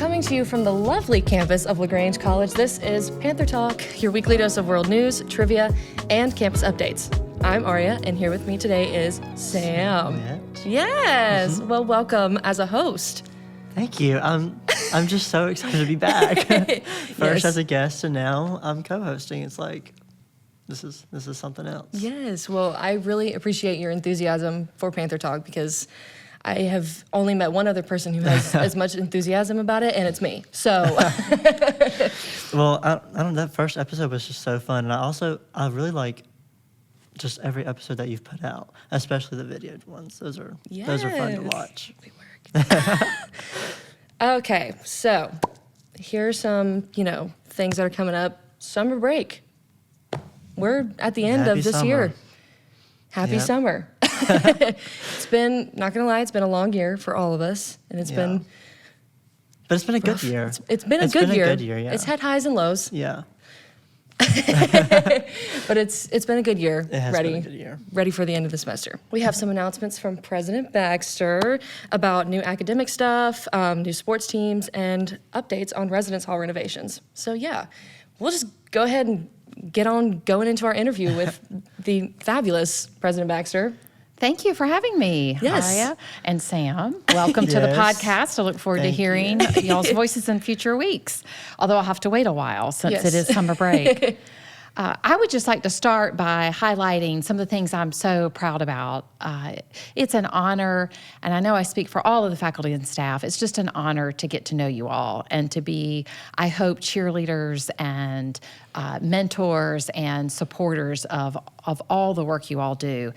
Coming to you from the lovely campus of LaGrange College, this is Panther Talk, your weekly dose of world news, trivia, and campus updates. I'm Aria, and here with me today is Sam. Yes. Mm-hmm. Well, welcome as a host. Thank you. I'm just so excited to be back. First as a guest, and now I'm co-hosting. It's like this is something else. Yes. Well, I really appreciate your enthusiasm for Panther Talk because I have only met one other person who has as much enthusiasm about it, and it's me. So, well, I don't know. That first episode was just so fun, and I really like just every episode that you've put out, especially the videoed ones. Those are fun to watch. Okay, so here's some things that are coming up. Summer break. We're at the end of this year. Happy summer. It's been, not gonna lie, it's been a long year for all of us, and it's been. But it's been a good year. It's been a good year. Yeah. It's had highs and lows. Yeah. But it's been a good year. It has been a good year. Ready for the end of the semester. We have some announcements from President Baxter about new academic stuff, new sports teams, and updates on residence hall renovations. So yeah, we'll just go ahead and get on going into our interview with the fabulous President Baxter. Thank you for having me, Aria and Sam. Welcome to the podcast. I look forward to hearing y'all's voices in future weeks, although I'll have to wait a while since it is summer break. I would just like to start by highlighting some of the things I'm so proud about. It's an honor, and I know I speak for all of the faculty and staff, it's just an honor to get to know you all and to be, I hope, cheerleaders and mentors and supporters of all the work you all do.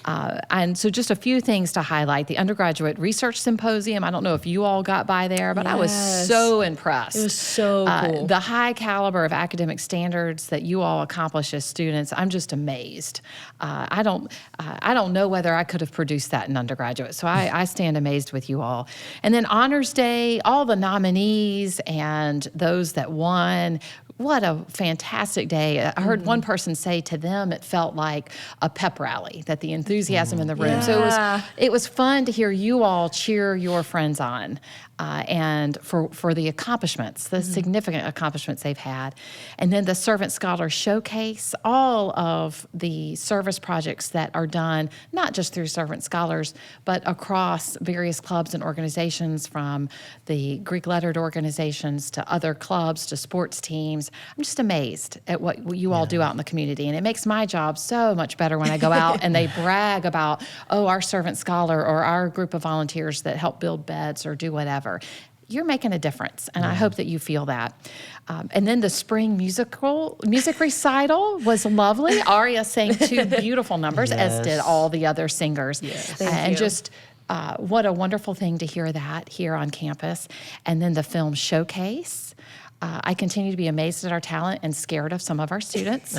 And so just a few things to highlight. The Undergraduate Research Symposium, I don't know if you all got by there, but I was so impressed. It was so cool. The high caliber of academic standards that you all accomplish as students, I'm just amazed. I don't know whether I could have produced that in undergraduate, so I stand amazed with you all. And then Honors Day, all the nominees and those that won, what a fantastic day. I heard one person say to them it felt like a pep rally, that the enthusiasm in the room. So it was fun to hear you all cheer your friends on and for the accomplishments, the significant accomplishments they've had. And then the Servant Scholar Showcase, all of the service projects that are done, not just through Servant Scholars, but across various clubs and organizations, from the Greek lettered organizations to other clubs to sports teams. I'm just amazed at what you all do out in the community. And it makes my job so much better when I go out and they brag about, our Servant Scholar or our group of volunteers that help build beds or do whatever. You're making a difference, and I hope that you feel that. And then the spring music recital was lovely. Aria sang 2 beautiful numbers, as did all the other singers. Thank you. Just what a wonderful thing to hear that here on campus. And then the film showcase. I continue to be amazed at our talent and scared of some of our students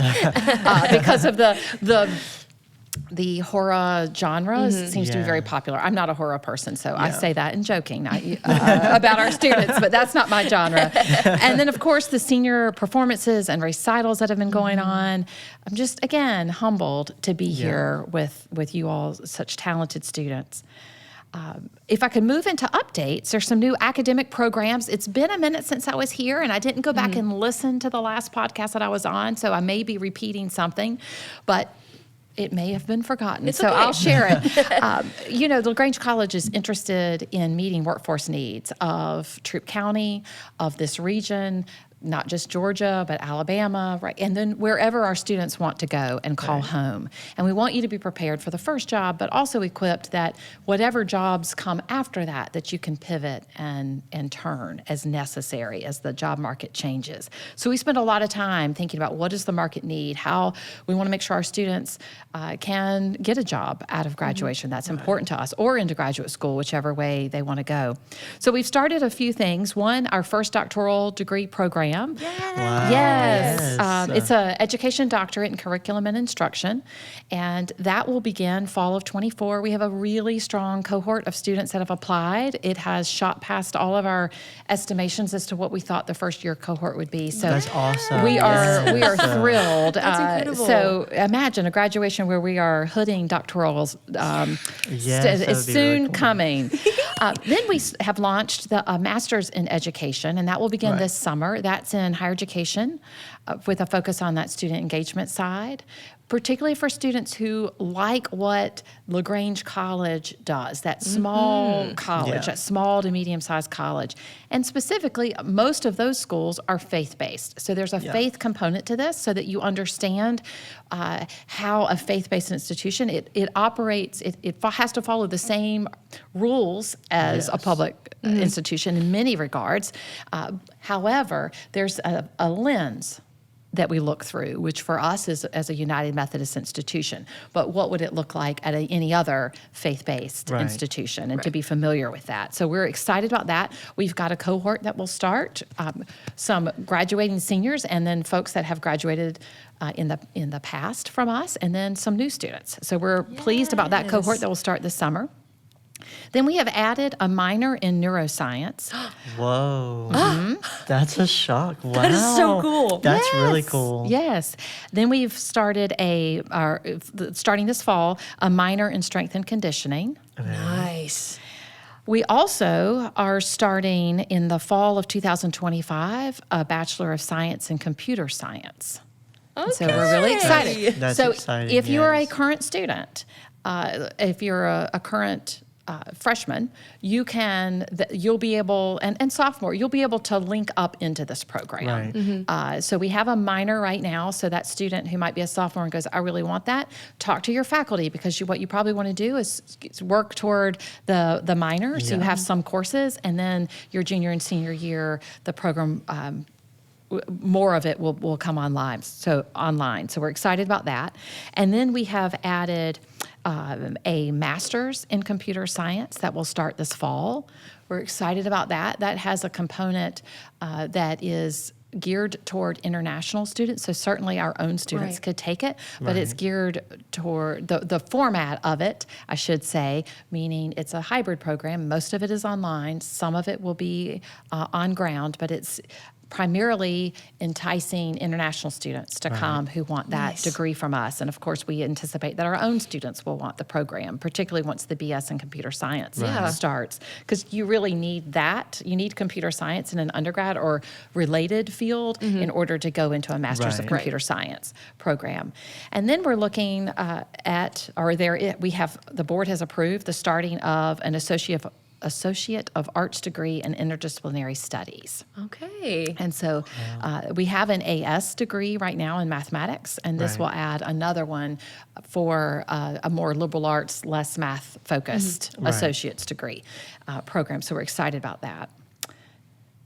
because of the horror genre seems to be very popular. I'm not a horror person, so I say that in joking about our students, but that's not my genre. And then, of course, the senior performances and recitals that have been going on. I'm just, again, humbled to be here with you all, such talented students. If I could move into updates, there's some new academic programs. It's been a minute since I was here, and I didn't go back and listen to the last podcast that I was on, so I may be repeating something, but it may have been forgotten, so I'll share it. The LaGrange College is interested in meeting workforce needs of Troup County, of this region, not just Georgia, but Alabama, right? And then wherever our students want to go and call home. And we want you to be prepared for the first job, but also equipped that whatever jobs come after that, that you can pivot and turn as necessary as the job market changes. So we spend a lot of time thinking about what does the market need, how we want to make sure our students can get a job out of graduation. That's important to us, or into graduate school, whichever way they want to go. So we've started a few things. One, our first doctoral degree program program. Wow. Yes. It's an education doctorate in curriculum and instruction, and that will begin fall of 24. We have a really strong cohort of students that have applied. It has shot past all of our estimations as to what we thought the first year cohort would be. So That's awesome. we are So- thrilled. That's incredible. So imagine a graduation where we are hooding doctorals. Yes, that is would be soon really cool. coming. Then we have launched the Master's in Education, and that will begin Right. this summer. That's in higher education with a focus on that student engagement side, particularly for students who like what LaGrange College does, that small college, Yeah. that small to medium-sized college. And specifically, most of those schools are faith-based. So there's a Yeah. faith component to this so that you understand how a faith-based institution, it operates, it has to follow the same rules as a Yes. public institution in many regards. However, there's a lens that we look through, which for us is as a United Methodist institution. But what would it look like at any other faith-based Right. institution, and to be familiar with that. So we're excited about that. We've got a cohort that will start, some graduating seniors, and then folks that have graduated in the past from us, and then some new students. So we're pleased about that cohort Yes. that will start this summer. Then we have added a minor in neuroscience. Whoa. That's a shock. Wow. That is so cool. That's really Yes, cool. Yes. Then we've started starting this fall, a minor in strength and conditioning. Nice. We also are starting in the fall of 2025 a Bachelor of Science in Computer Science. Okay. So we're really excited. That's so exciting, if you're a yes. current student, if you're a current freshman, you'll be able, and sophomore, you'll be able to link up into this program. Right. So we have a minor right now, so that student who might be a sophomore and goes, I really want that, talk to your faculty, because what you probably want to do is work toward the minor, so you Yeah. have some courses, and then your junior and senior year, the program, more of it will come online. So we're excited about that. And then we have added a master's in computer science that will start this fall. We're excited about that. That has a component that is geared toward international students. So certainly our own students Right. could take it, but it's Right. geared toward the format of it, I should say, meaning it's a hybrid program. Most of it is online. Some of it will be on ground, but it's primarily enticing international students to come who want that Nice. degree from us. And of course, we anticipate that our own students will want the program, particularly once the BS in computer science Right. starts. Because you really need that. You need computer science in an undergrad or related field in order to go into a master's of Right. computer science program. And then we're looking the board has approved the starting of an Associate of Arts degree in interdisciplinary studies. Okay. And so we have an AS degree right now in mathematics, and this Right. will add another one for a more liberal arts, less math-focused Right. associate's degree program. So we're excited about that.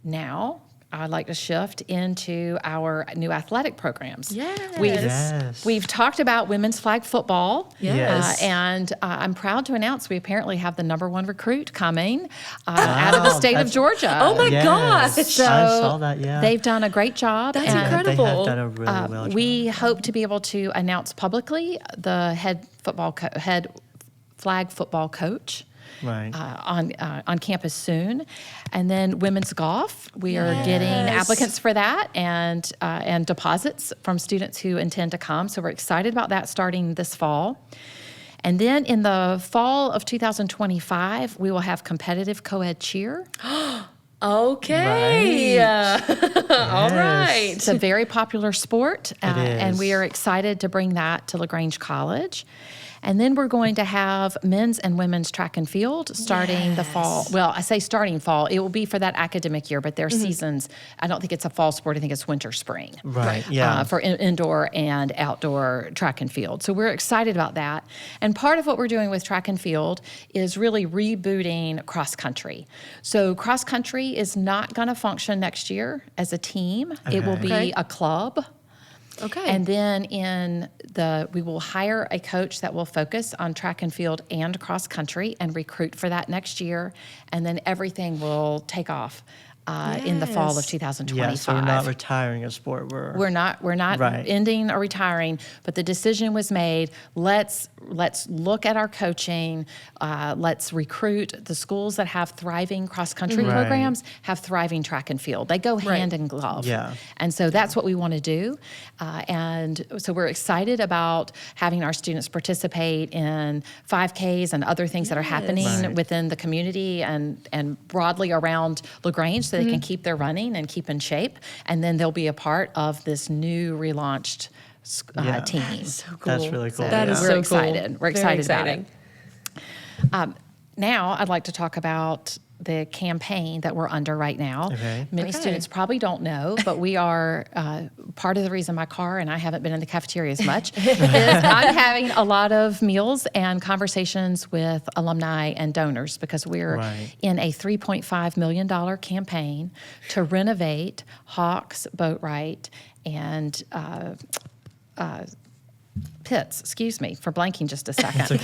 Now, I'd like to shift into our new athletic programs. Yes. Yes. We've talked about women's flag football. Yes. And I'm proud to announce we apparently have the #1 recruit coming out of the state of that's- Georgia. Oh my Yes. gosh. I So saw that, yeah. they've done a great job. That's and incredible. They have done a really well job. We hope to be able to announce publicly the head flag football coach. Right. On campus soon, and then women's golf. We are getting applicants for that and deposits from students who intend to come. So we're excited about that starting this fall. And then in the fall of 2025, we will have competitive co-ed cheer. Okay. All right. It's a very popular sport, and is. we are excited to bring that to LaGrange College. And then we're going to have men's and women's track and field starting the fall. Well, I say starting fall. It will be for that academic year, but their seasons, I don't think it's a fall sport. I think it's winter, spring. Right. Yeah. For indoor and outdoor track and field. So we're excited about that. And part of what we're doing with track and field is really rebooting cross country. So cross country is not going to function next year as a team. It will be Okay. a club. Okay. And then we will hire a coach that will focus on track and field and cross country and recruit for that next year. And then everything will take off in the fall of Yes. 2025. Yeah, so we're not retiring a sport. We're not Right. ending or retiring, but the decision was made. Let's look at our coaching. Let's recruit the schools that have thriving cross-country Right. programs, have thriving track and field. They go hand in glove. Yeah. And so that's what we want to do. And so we're excited about having our students participate in 5Ks and other things that are happening Right. within the community and broadly around LaGrange, so they can keep their running and keep in shape. And then they'll be a part of this new relaunched Yeah. team. So cool. That's really cool. That is We're so excited. cool. We're Very excited about it. exciting. Now, I'd like to talk about the campaign that we're under right now. Okay. Many Okay. students probably don't know, but we are, part of the reason my car and I haven't been in the cafeteria as much is I'm having a lot of meals and conversations with alumni and donors because we're Right. in a $3.5 million campaign to renovate Hawks, Boatwright, and Pitts, excuse me for blanking just a second.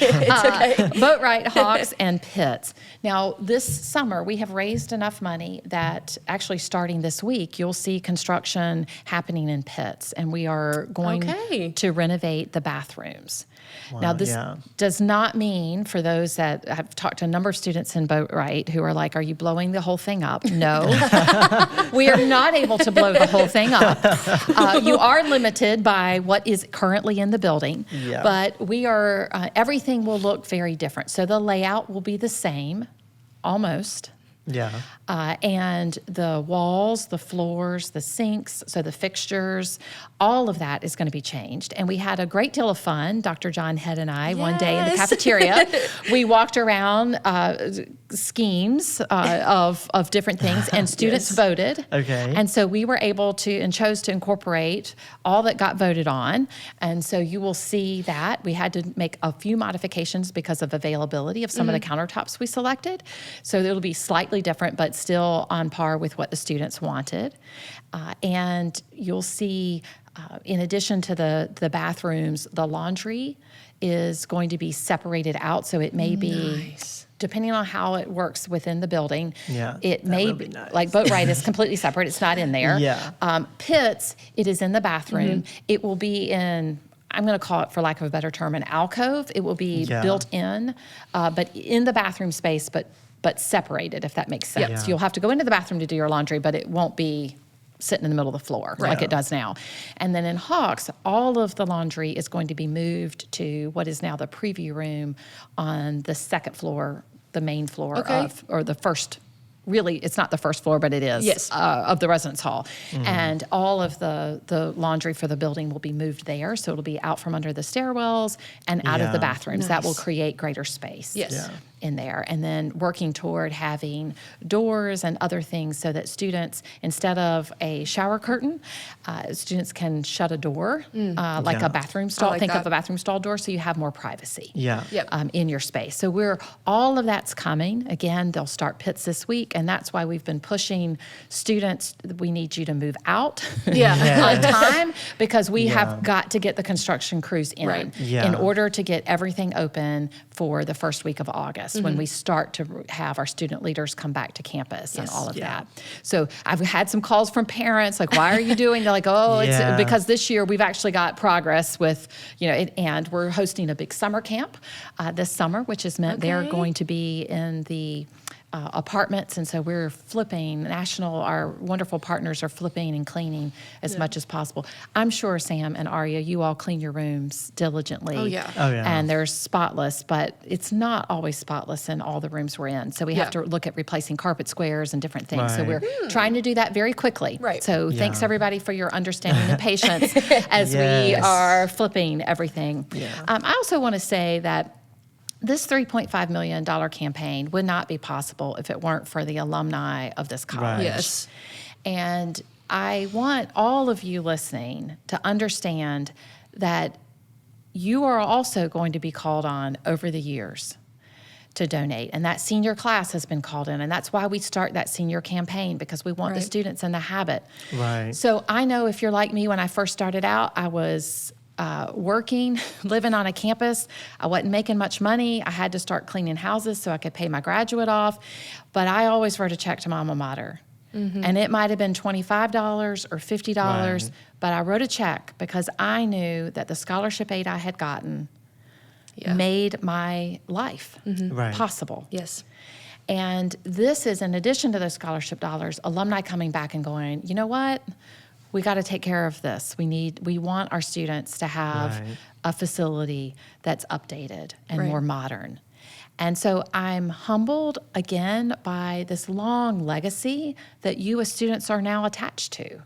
Boatwright, Hawks, and Pitts. Now, this summer, we have raised enough money that actually starting this week, you'll see construction happening in Pitts, and we are going Okay. to renovate the bathrooms. Now, Wow, this yeah. does not mean, for those that I've talked to a number of students in Boatwright who are like, are you blowing the whole thing up? No. We are not able to blow the whole thing up. You are limited by what is currently in the building, Yeah. but we are, everything will look very different. So the layout will be the same, almost. Yeah. And the walls, the floors, the sinks, so the fixtures, all of that is going to be changed. And we had a great deal of fun, Dr. John Head and I, one day in the Yes. cafeteria. We walked around schemes of different things, and students Yes. voted. Okay. And so we were able to and chose to incorporate all that got voted on. And so you will see that. We had to make a few modifications because of availability of some of the countertops we selected. So it'll be slightly different, but still on par with what the students wanted. And you'll see, in addition to the bathrooms, the laundry is going to be separated out. So it may be, Nice. depending on how it works within the building, Yeah, it that may would be, be nice. like Boatwright is completely separate. It's not in there. Yeah. Pitts, it is in the bathroom. It will be in, I'm going to call it, for lack of a better term, an alcove. It will be Yeah. built in, but in the bathroom space, but separated, if that makes sense. Yeah. You'll have to go into the bathroom to do your laundry, but it won't be sitting in the middle of the floor like it does now. And then in Hawks, all of the laundry is going to be moved to what is now the preview room on the second floor, the main floor Okay. or the first. Really, it's not the first floor, but it is, Yes. of the residence hall. And all of the laundry for the building will be moved there. So it'll be out from under the stairwells and out of the Yeah. bathrooms. That will Nice. create greater space Yes. Yeah. in there. And then working toward having doors and other things so that students, instead of a shower curtain, students can shut a door, like Yeah. a bathroom stall. like Think of that. a bathroom stall door so you have more privacy Yeah. Yep. in your space. So all of that's coming. Again, they'll start Pitts this week, and that's why we've been pushing students. We need you to move out Yeah. on time because we Yeah. have got to get the construction crews in Right. Yeah. in order to get everything open for the first week of August when we start to have our student leaders come back to campus and Yes. all of Yeah. that. So I've had some calls from parents like, why are you doing? They're like, oh, Yeah. it's because this year we've actually got progress with, and we're hosting a big summer camp this summer, which has meant they're Okay. going to be in the apartments, and so we're flipping our wonderful partners are flipping and cleaning as much as possible. I'm sure, Sam and Aria, you all clean your rooms diligently. Oh, yeah. Oh, yeah. And they're spotless, but it's not always spotless in all the rooms we're in. So we have Yeah. to look at replacing carpet squares and different things. So Right. we're trying to do that very quickly. Right. So thanks Yeah. everybody for your understanding and patience as we Yes. are flipping everything. Yeah. I also want to say that this $3.5 million campaign would not be possible if it weren't for the alumni of this college. Right. Yes. And I want all of you listening to understand that you are also going to be called on over the years to donate. And that senior class has been called in. And that's why we start that senior campaign, because we want the Right. students in the habit. Right. So I know if you're like me, when I first started out, I was working, living on a campus. I wasn't making much money. I had to start cleaning houses so I could pay my graduate off. But I always wrote a check to my alma mater. And it might have been $25 or $50, Right. but I wrote a check because I knew that the scholarship aid I had gotten Yeah. made my life Right. possible. Yes. And this is in addition to those scholarship dollars, alumni coming back and going, you know what? We got to take care of this. We want our students to have Right. a facility that's updated and Right. more modern. And so I'm humbled again by this long legacy that you as students are now attached to.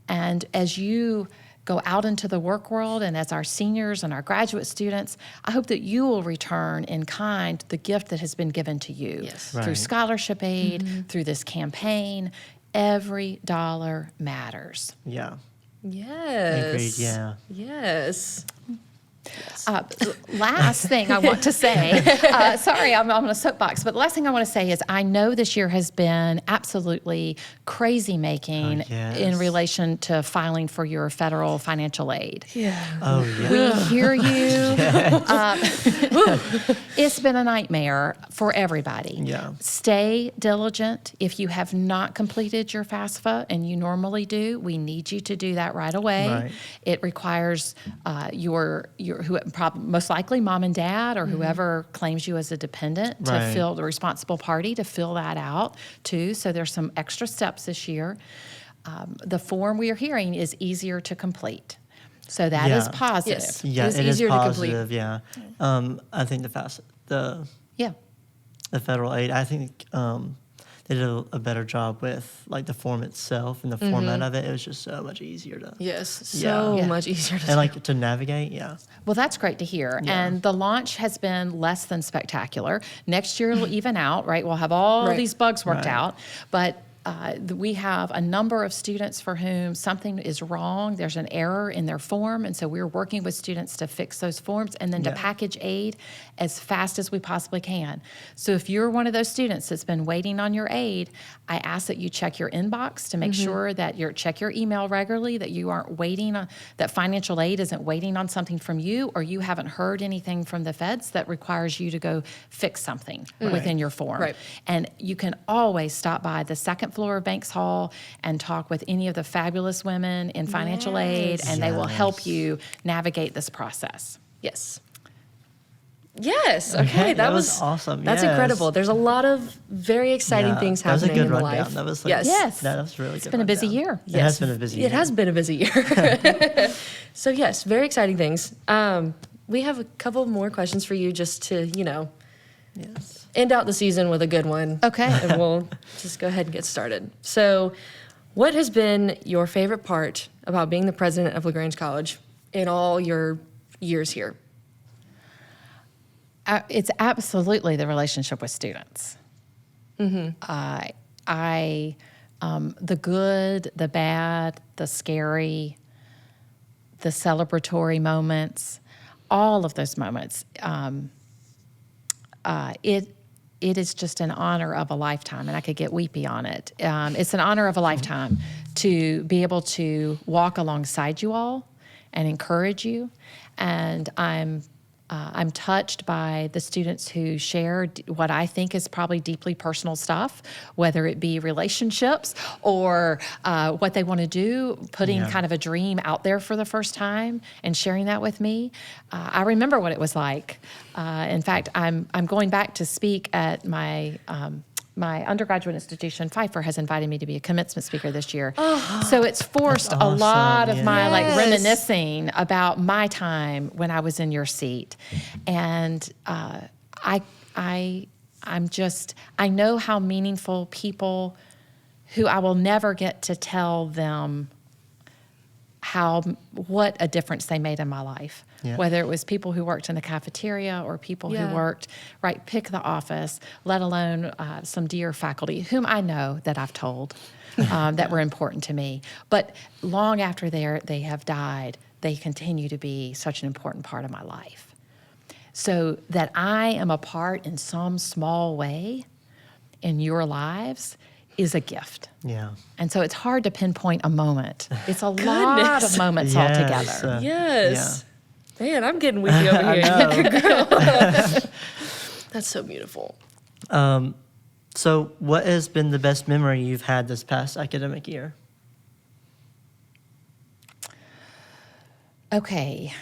And as you go out into the work world and as our seniors and our graduate students, I hope that you will return in kind the gift that has been given to you Yes. through Right. scholarship aid, through this campaign. Every dollar matters. Yeah. Yes. Agreed. Yeah. Yes. Last thing I want to say, sorry, I'm on a soapbox, but the last thing I want to say is I know this year has been absolutely crazy making Oh, yes. in relation to filing for your federal financial aid. Yeah. Oh, yeah. We hear you. It's been a nightmare for everybody. Yeah. Stay diligent. If you have not completed your FAFSA, and you normally do, we need you to do that right away. Right. It requires most likely mom and dad or whoever claims you as a dependent to Right. fill the responsible party to fill that out too. So there's some extra steps this year. The form we are hearing is easier to complete. So that is Yeah. positive. Yes. Yeah, It's it is easier to complete. positive. Yeah. I think the Yeah. federal aid, I think they did a better job with like the form itself and the format of it. It was just so much easier to Yes. So Yeah. much easier to and like to navigate. Yeah. Well, that's great to hear. Yeah. And the launch has been less than spectacular. Next year it'll even out, right? We'll have all Right. these bugs worked Right. out. But we have a number of students for whom something is wrong. There's an error in their form. And so we're working with students to fix those forms and then to Yeah. package aid as fast as we possibly can. So if you're one of those students that's been waiting on your aid, I ask that you check your inbox to make sure that check your email regularly, that you aren't waiting on, that financial aid isn't waiting on something from you, or you haven't heard anything from the feds that requires you to go fix something within your form. Right. And you can always stop by the second floor of Banks Hall and talk with any of the fabulous women in financial aid, and they will help Yes. you navigate this process. Yes. Yes. Okay. that was awesome. That's Yes. incredible. There's a lot of very exciting Yeah, things that was a happening good in the rundown. life. That was like- yes. Yes. That was really It's good. been a busy rundown. year. It has been a busy year. It has been a busy year. So yes, very exciting things. We have a couple more questions for you just to, Yes. end out the season with a good one. Okay. And we'll just go ahead and get started. So, what has been your favorite part about being the president of LaGrange College in all your years here? It's absolutely the relationship with students. The good, the bad, the scary, the celebratory moments, all of those moments. It is just an honor of a lifetime, and I could get weepy on it. It's an honor of a lifetime to be able to walk alongside you all and encourage you. And I'm touched by the students who share what I think is probably deeply personal stuff, whether it be relationships or what they want to do, putting kind of a dream out there for the first time and sharing that with me. I remember what it was like. In fact, I'm going back to speak at my undergraduate institution. Pfeiffer has invited me to be a commencement speaker this year. So it's forced That's a lot awesome, of my yes. reminiscing about my time when I was in your seat. And I know how meaningful people who I will never get to tell them what a difference they made in my life. Yeah. Whether it was people who worked in the cafeteria or people Yeah. who worked, pick the office, let alone some dear faculty whom I know that I've told that were important to me. But long after they have died, they continue to be such an important part of my life. So that I am a part in some small way in your lives is a gift. Yeah. And so it's hard to pinpoint a moment. It's a lot of moments all Yes, together. Yes. Man, I'm getting weepy over here. I know. That's so beautiful. So what has been the best memory you've had this past academic year? Okay,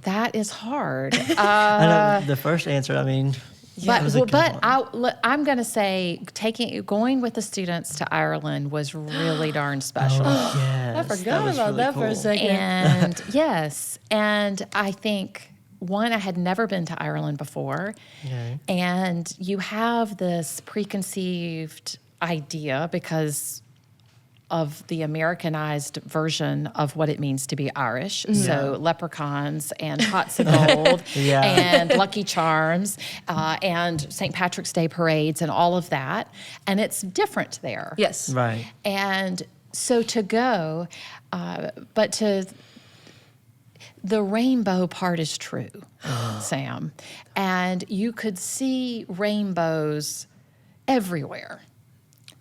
that is hard. I know the first answer, I mean, it was a good one. I'm going to say going with the students to Ireland was really darn special. Oh, yes. I forgot about that for a second. And yes, and I think I had never been to Ireland before, Okay. and you have this preconceived idea because of the Americanized version of what it means to be Irish. So leprechauns and pots of gold and Lucky Charms and St. Patrick's Day parades and all of that. And it's different there. Yes. Right. And so to go, the rainbow part is true, Sam. And you could see rainbows everywhere.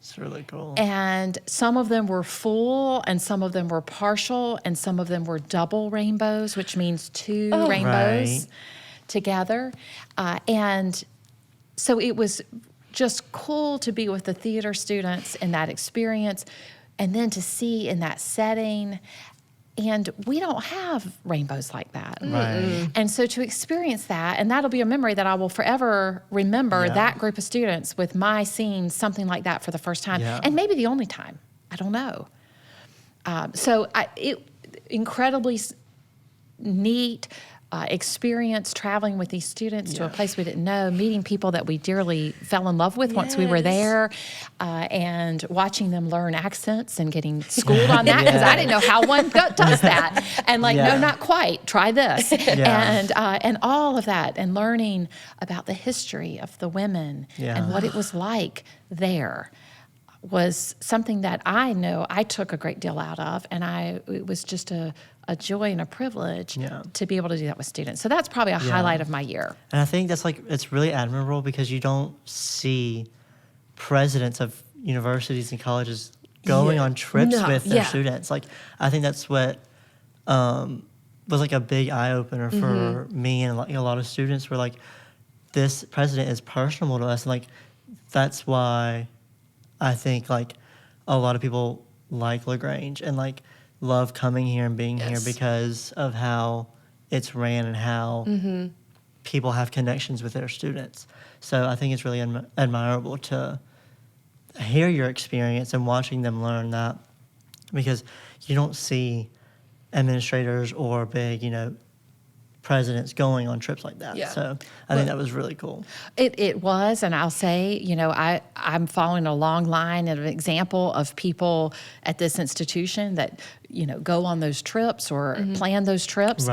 It's really cool. And some of them were full, and some of them were partial, and some of them were double rainbows, which means two rainbows together. And so it was just cool to be with the theater students in that experience, and then to see in that setting. And we don't have rainbows like that. Right. And so to experience that, and that'll be a memory that I will forever remember, that group of students with my seeing something like that for the first time, and maybe the only time. I don't know. It incredibly neat experience traveling with these students to a place we didn't know, meeting people that we dearly fell in love with once we were there, and watching them learn accents and getting schooled on that because I didn't know how one does that. And no, not quite. Try this. And all of that, and learning about the history of the women and what it was like there was something that I know I took a great deal out of, and it was just a joy and a privilege to be able to do that with students. So that's probably a highlight of my year. And I think that's it's really admirable because you don't see presidents of universities and colleges going on trips with their students. I think that's what was a big eye opener for me and a lot of students were this president is personable to us. And that's why I think a lot of people like LaGrange and love coming here and being here because of how it's ran and how people have connections with their students. So I think it's really admirable to hear your experience and watching them learn that, because you don't see administrators or big, presidents going on trips like that. So I think that was really cool. It was, and I'll say, I'm following a long line of an example of people at this institution that, go on those trips or plan those trips,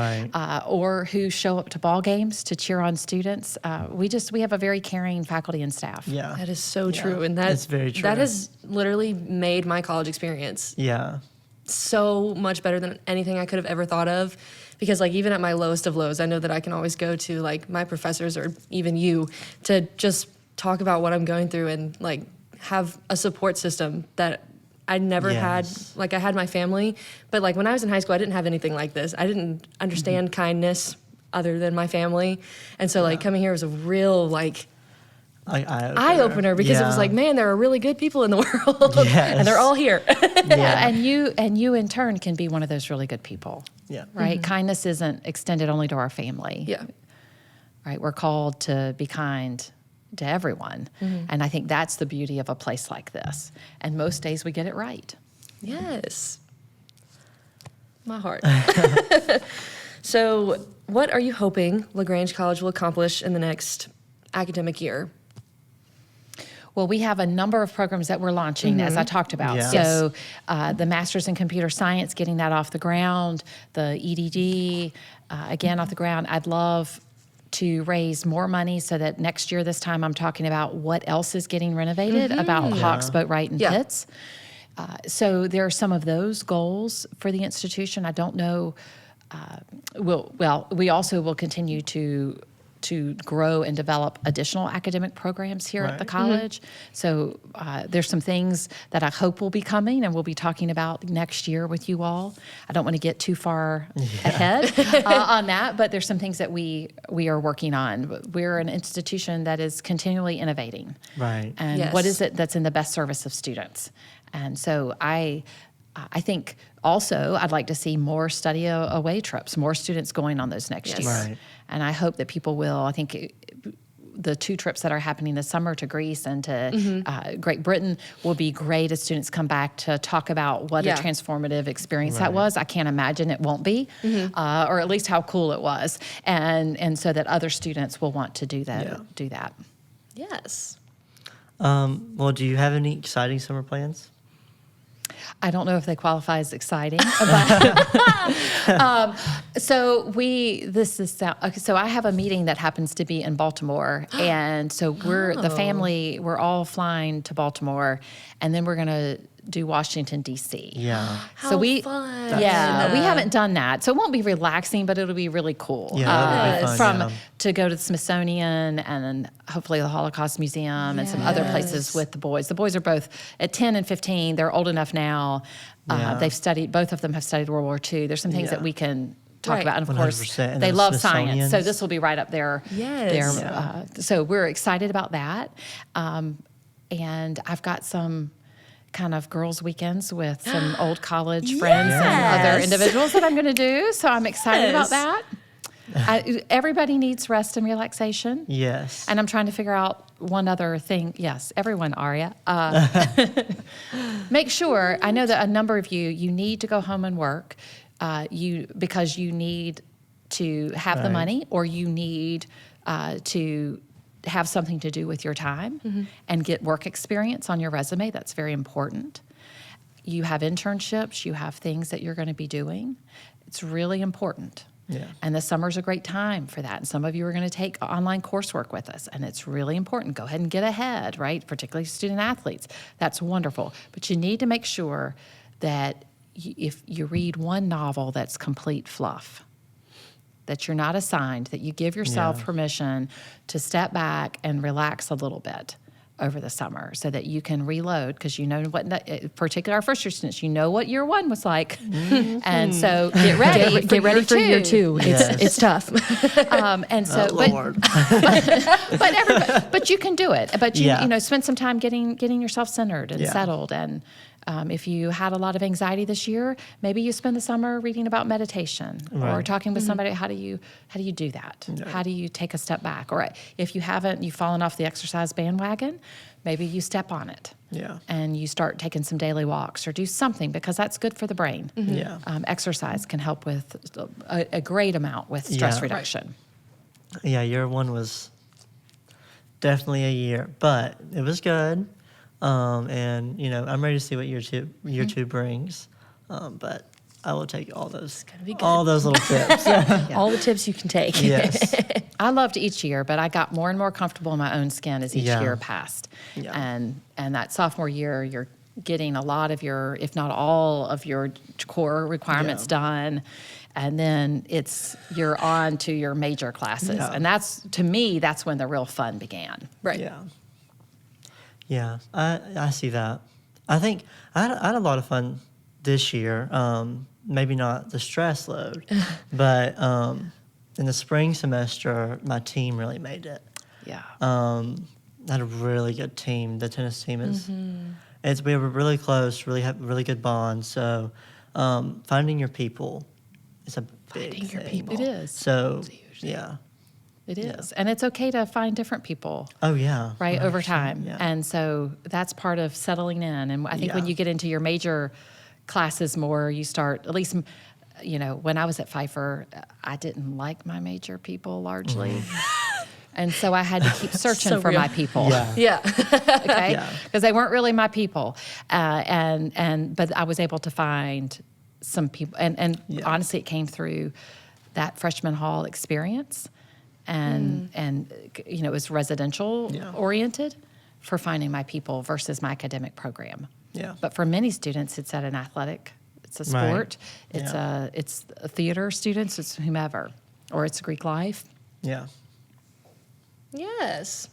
or who show up to ball games to cheer on students. We have a very caring faculty and staff. Yeah. That is so true. And that's very true. That has literally made my college experience so much better than anything I could have ever thought of. Because even at my lowest of lows, I know that I can always go to my professors or even you to just talk about what I'm going through and have a support system that I never had. I had my family, but when I was in high school, I didn't have anything like this. I didn't understand kindness other than my family. And so coming here was a real eye opener because it was man, there are really good people in the world and they're all here. And you in turn can be one of those really good people. Yeah. Right? Kindness isn't extended only to our family. Yeah. Right? We're called to be kind to everyone. And I think that's the beauty of a place like this. And most days we get it right. Yes. My heart. So, what are you hoping LaGrange College will accomplish in the next academic year? Well, we have a number of programs that we're launching, as I talked about. Yeah. So the Master's in Computer Science, getting that off the ground, the EDD, again, off the ground. I'd love to raise more money so that next year, this time, I'm talking about what else is getting renovated about Hawks, Boatwright, and Pitts. So there are some of those goals for the institution. I don't know. We also will continue to to grow and develop additional academic programs here at the Right. college. So there's some things that I hope will be coming and we'll be talking about next year with you all. I don't want to get too far ahead on that, but there's some things that we are working on. We're an institution that is continually innovating. Right. And Yes. what is it that's in the best service of students? And so I think also I'd like to see more study away trips, more students going on those next Yes. year. Right. And I hope that people will. I think the 2 trips that are happening this summer to Greece and to Great Britain will be great as students come back to talk about what Yeah. a transformative experience that Right. was. I can't imagine it won't be, or at least how cool it was. And so that other students will want to do that. Yeah. Do that. Yes. Well, do you have any exciting summer plans? I don't know if they qualify as exciting, but so I have a meeting that happens to be in Baltimore, and so the family, we're all flying to Baltimore, and then we're gonna do Washington D.C. Yeah. How So we fun. we haven't done that, so it won't be relaxing, but it'll be really cool. Yeah, that'll be fun, yeah. To go to the Smithsonian and then hopefully the Holocaust Museum and some other places Yes. with the boys. The boys are both at 10 and 15. They're old enough now. Yeah. They've studied, both of them have studied World War II. There's some things that Yeah. we can talk Right. about. And of course, 100%. And they the love science. So Smithsonian's. this will be right up there. Yes. So we're excited about that. And I've got some kind of girls' weekends with some old college friends and other Yes. individuals that I'm going to do. So I'm excited about Yes. that. Everybody needs rest and relaxation. Yes. And I'm trying to figure out one other thing. Yes, everyone, Aria. Make sure, I know that a number of you need to go home and work because you need to have the Right. money or you need to have something to do with your time and get work experience on your resume. That's very important. You have internships, you have things that you're going to be doing. It's really important. Yeah. And the summer's a great time for that. And some of you are going to take online coursework with us, and it's really important. Go ahead and get ahead, right? Particularly student athletes. That's wonderful. But you need to make sure that if you read one novel that's complete fluff, that you're not assigned, that you give yourself Yeah. permission to step back and relax a little bit over the summer so that you can reload, because you know what, particularly our first year students, you know what year 1 was like. And so get ready for year 2. Yes. It's tough. And so, Oh, Lord. but you can do it. But Yeah. you know, spend some time getting yourself centered and Yeah. settled. And if you had a lot of anxiety this year, maybe you spend the summer reading about meditation or Right. talking with somebody. How do you do that? How do you take a step back? Or if you haven't, you've fallen off the exercise bandwagon, maybe you step on it. Yeah. And you start taking some daily walks or do something, because that's good for the brain. Yeah. Exercise can help with a great amount with stress Yeah. reduction. Yeah, year 1 was definitely a year, but it was good. And you know, I'm ready to see what year two brings. But I will take all those little tips. All the tips you can take. Yes. I loved each year, but I got more and more comfortable in my own skin as each Yeah. year passed. Yeah. And that sophomore year, you're getting a lot of your, if not all of your core requirements Yeah. done. And then you're on to your major classes. Yeah. And to me, that's when the real fun began. Right. Yeah. Yeah, I see that. I think I had a lot of fun this year. Maybe not the stress load, but in the spring semester, my team really made it. Yeah. I had a really good team. The tennis team is, we were really close, have really good bonds. So finding your people is a big Finding your thing. people. It is. So, It's a huge thing. yeah. It is. And it's okay to find different people. Oh, yeah. Right, over 100%, time. yeah. And so that's part of settling in. And I think when Yeah. you get into your major classes more, you start, at least, you know, when I was at Pfeiffer, I didn't like my major people largely. And so I had to keep searching So for real. my people. Yeah. Yeah. Okay, Yeah. because they weren't really my people, but I was able to find some people, and Yeah. honestly, it came through that freshman hall experience, and you know, it was residential Yeah. oriented for finding my people versus my academic program. Yeah. But for many students, it's at an athletic, it's a Right. sport, Yeah. it's a theater students, it's whomever, or it's Greek life. Yeah. Yes.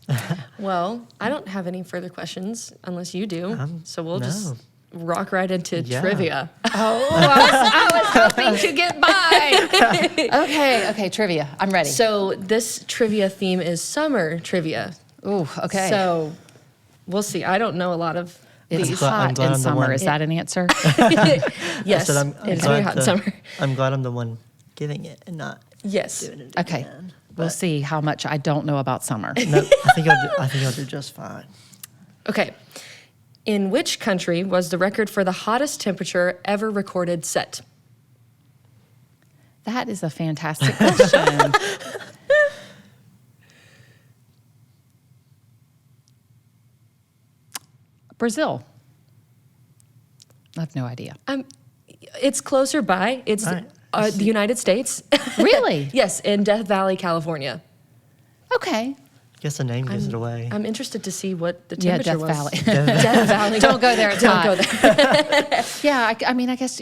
Well, I don't have any further questions unless you do. So we'll just rock right into trivia. Oh, I was hoping to get by. Okay, trivia. I'm ready. So this trivia theme is summer trivia. Ooh, okay. So we'll see. I don't know a lot of it's these. hot in summer. Is that an answer? Yes, it's very hot in summer. I'm glad I'm the one giving it and not Yes. doing it Okay. again. We'll see how much I don't know about summer. No, I think I'll do just fine. Okay. In which country was the record for the hottest temperature ever recorded set? That is a fantastic question. Brazil. I have no idea. It's closer by. It's the United States. Really? Yes, in Death Valley, California. I Okay. guess the name gives it away. I'm interested to see what the Yeah, temperature Death was. Valley. Death Valley. Don't go there. It's Don't hot. go there. Yeah, I mean, I guess,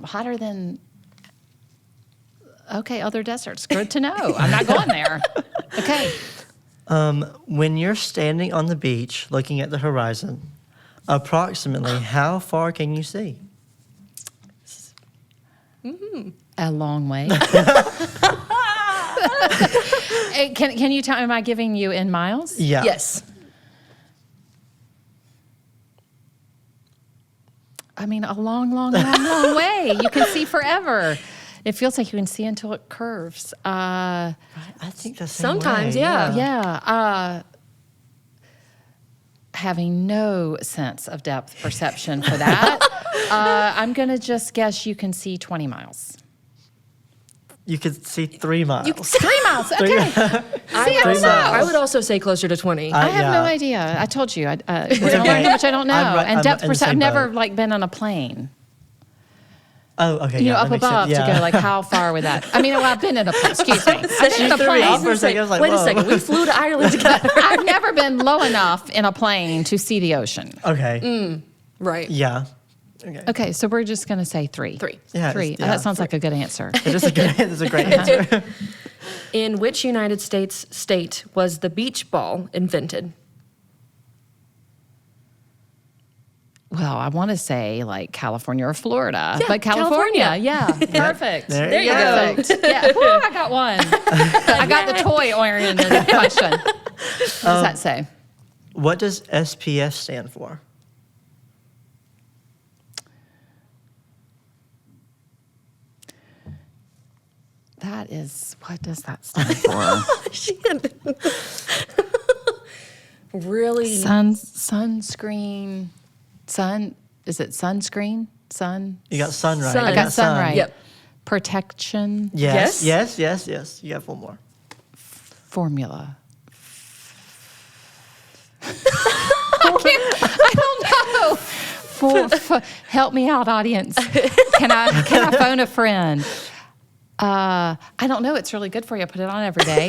hotter than, other deserts. Good to know. I'm not going there. Okay. When you're standing on the beach looking at the horizon, approximately how far can you see? A long way. Can you tell, am I giving you in miles? Yeah. Yes. I mean, a long, long, long, long way. You can see forever. It feels like you can see until it curves. I think the same Sometimes, way, yeah. Yeah. Having no sense of depth perception for that, I'm going to just guess you can see 20 miles. You could see 3 miles. 3 miles, okay. See, I don't know. I would also say closer to 20. I have no Yeah. idea. I told you. There's a language I don't know. And I'm depth in the perception, I've same never boat. been on a plane. Oh, okay. You yeah, know, that up makes sense. above to Yeah. go like how far would that? I mean, well, I've been in a plane. Excuse me. I've been in a threw me off for plane. a second. I was like, Wait a whoa. second. We flew to Ireland together. I've never been low enough in a plane to see the ocean. Okay. Right. Yeah. Okay. Okay, so we're just going to say 3. 3. Yeah, 3. it's- yeah, That sounds like a good answer. It is a great answer. In which United States state was the beach ball invented? Well, I want to say like California or Florida, Yeah, but California, California. yeah, perfect. There you go. Perfect. Yeah, woo, I got one. I got the toy-oriented question. What does that say? What does SPF stand for? That is, what does that stand for? Really? Sunscreen. Is it sunscreen? You got sun right. Sun. I got sun right. Yep. Protection. Yes. Yes? Yes. You have one more. Formula. I don't know. Help me out, audience. Can I phone a friend? I don't know. It's really good for you. I put it on every day.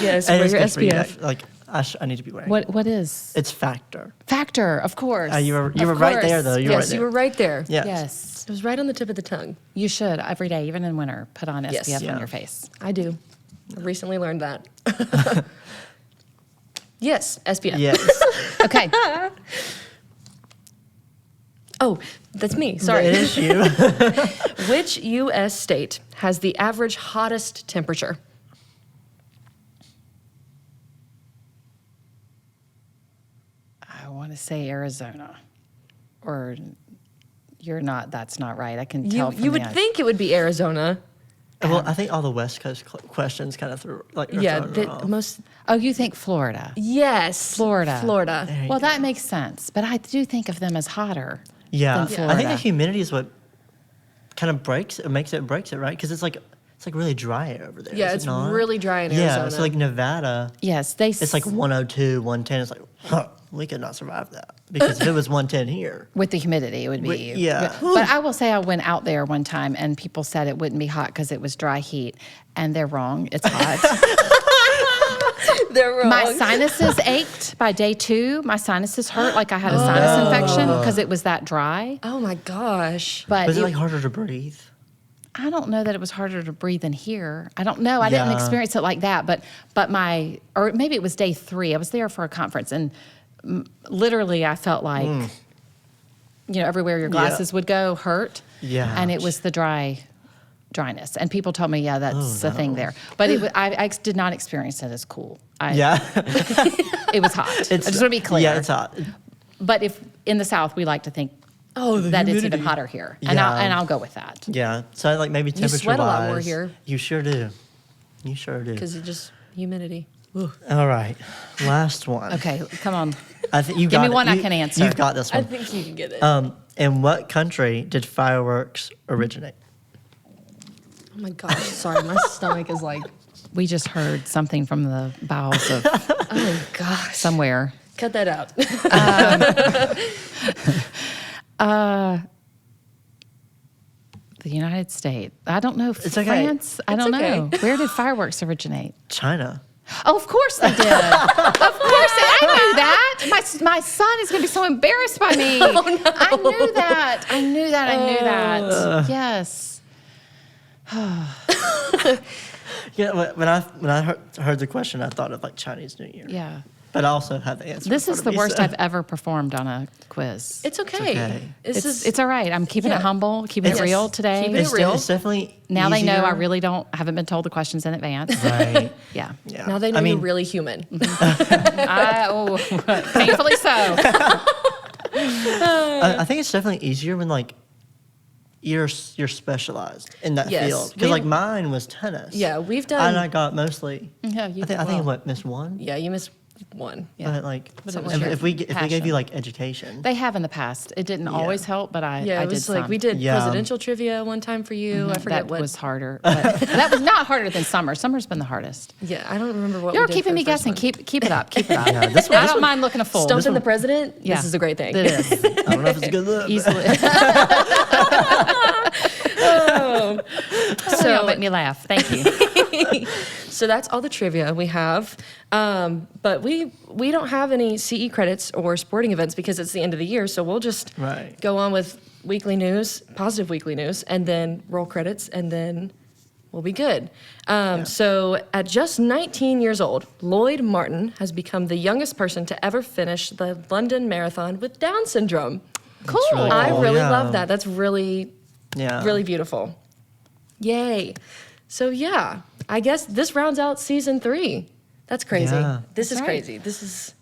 Yes. And Wear it's your good for you. SPF. Like I need to be wearing. What is? It's Factor. Factor, of course. You were Of right course. there though. You were right Yes, there. you were right there. Yes. Yes. It was right on the tip of the tongue. You should every day, even in winter, put on SPF Yes. on Yeah. your face. I do. I recently learned that. Yes, SPF. Yes. Okay. Oh, that's me. Sorry. It is you. Which U.S. state has the average hottest temperature? I want to say Arizona, or you're not. That's not right. I can tell. From You would the- think it would be Arizona. Well, I think all the West Coast questions kind of threw are Yeah, thrown the off. most. Oh, you think Florida? Yes, Florida. Florida. There you Well, go. that makes sense, but I do think of them as hotter. Yeah, than I think Florida. the humidity is what kind of breaks it, breaks it, right? Because it's like really dry over there. Yeah, is it it's not? really dry in Yeah, Arizona. so like Nevada, Yes, it's like 102, 110. It's like, huh, we could not survive that because if it was 110 here, with the humidity, it would be. yeah. But I will say, I went out there one time, and people said it wouldn't be hot because it was dry heat, and they're wrong. It's hot. They're wrong. My sinuses ached by day 2. My sinuses hurt like I had a sinus infection because it was that dry. Oh my gosh. But was it like harder to breathe? I don't know that it was harder to breathe in here. I don't know. I didn't Yeah. experience it like that, but or maybe it was day 3. I was there for a conference, and literally I felt like, everywhere your glasses would go hurt. Yeah. And it was the dryness. And people told me, that's the thing there. But I did not experience it as cool. It was hot. I just want to be clear. Yeah, it's hot. But if in the South, we like to think that it's even hotter here. And I'll go with that. Yeah. So like maybe temperature-wise. You sweat a lot more here. You sure do. You sure do. Because it's just humidity. All right. Last one. Okay, come on. I think you Give got me it. one I can answer. You've got this I one. think you can get it. In what country did fireworks originate? Oh my gosh. Sorry, my stomach is like, We just heard something from the bowels of oh gosh. somewhere. Cut that out. The United States. I don't know. It's okay. France? I It's don't okay. know. Where did fireworks originate? China. Oh, of course they did. Of course I knew that. My son is going to be so embarrassed by me. Oh, no. I knew that. I knew that. Yes. Yeah, when I heard the question, I thought of like Chinese New Year. Yeah. But I also have the answer. This in is front the of me, worst so- I've ever performed on a quiz. It's okay. okay. It's all right. I'm keeping it humble, keeping it Yes. real today. Keeping it real. It's definitely Now they know I easier. really haven't been told the questions in advance. Right. Yeah. Yeah. Now they know I mean, you're really human. Painfully so. I think it's definitely easier when like you're specialized in that Yes. field. Because like mine was tennis. Yeah, we've done. And I got mostly. Yeah, you I did think well. what missed one. Yeah, you missed one. Yeah. But like But it was your if we gave passion. you like education. They have in the past. It didn't always help, but I Yeah, it did was like some. we did Yeah. presidential trivia one time for you. I forget that what. was harder. But that was not harder than summer. Summer's been the hardest. Yeah, I don't remember what. You're we did keeping for me the first guessing. one. Keep it up. Keep it up. Yeah, this one- I this don't one- mind looking a fool. Stumping the president. Yeah. This is a great thing. It is. I don't know if it's a good look. Easily. So y'all make me laugh. Thank you. So that's all the trivia we have. But we don't have any CE credits or sporting events because it's the end of the year. So we'll just Right. go on with weekly news, positive weekly news, and then roll credits, and then we'll be good. So at just 19 years old, Lloyd Martin has become the youngest person to ever finish the London Marathon with Down syndrome. Cool. really I cool, really yeah. love that. That's really Yeah. really beautiful. Yay. So yeah, I guess this rounds out season 3. That's crazy. Yeah. This is That's right. crazy. This is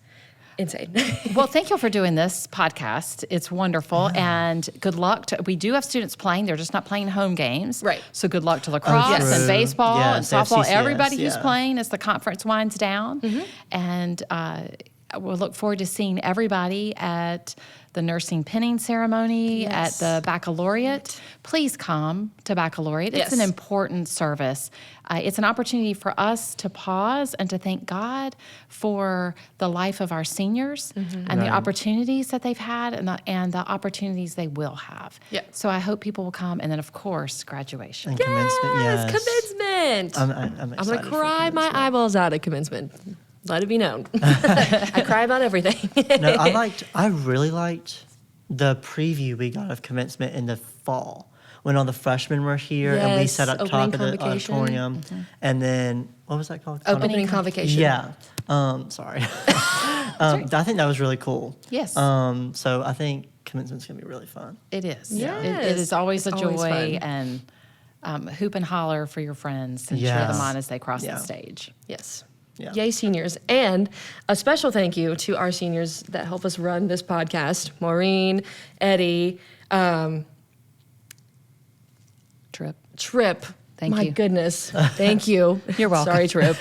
insane. Well, thank you for doing this podcast. It's wonderful. And good luck. We do have students playing. They're just not playing home games. Right. So good luck to lacrosse Yes. and baseball Yes, and they have softball. CCS, Everybody who's yeah. playing as the conference winds down. And we'll look forward to seeing everybody at the nursing pinning ceremony, Yes. at the baccalaureate. Please come to baccalaureate. It's an Yes. important service. It's an opportunity for us to pause and to thank God for the life of our seniors and the Right. opportunities that they've had and the opportunities they will have. Yeah. So I hope people will come. And then, of course, graduation. And commencement, yes. Commencement. I'm I'm excited going to for cry my commencement. eyeballs out at commencement. Let it be known. I cry about everything. No, I really liked the preview we got of commencement in the fall when all the freshmen were here and we Yes, sat up opening top of the convocation. auditorium. And then, what was that called? Opening convocation. Yeah. Sorry. I think that was really cool. Yes. So I think commencement's going to be really fun. It is. Yes. It is always a It's joy always fun. and hoop and holler for your friends and cheer Yes. them on as they cross Yeah. the stage. Yes. Yeah. Yay, seniors. And a special thank you to our seniors that help us run this podcast. Maureen, Eddie, Trip. Thank My you. goodness. Thank you. You're welcome. Sorry, Trip.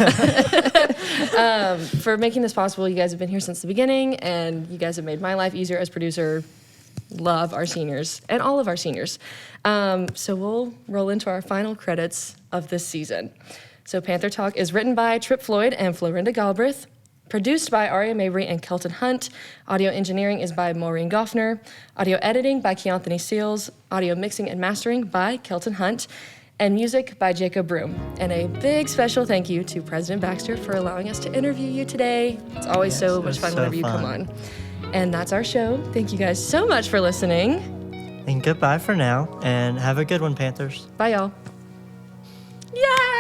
For making this possible. You guys have been here since the beginning, and you guys have made my life easier as producer. Love our seniors and all of our seniors. So we'll roll into our final credits of this season. So Panther Talk is written by Trip Floyd and Florinda Galbreath, produced by Aria Mabry and Kelton Hunt. Audio engineering is by Maureen Goughnour. Audio editing by KeOnthany Seals. Audio mixing and mastering by Kelton Hunt. And music by Jacob Broom. And a big special thank you to President Baxter for allowing us to interview you today. It's always so it much was fun so whenever you come fun. on. And that's our show. Thank you guys so much for listening. And goodbye for now, and have a good one, Panthers. Bye, y'all. Yay!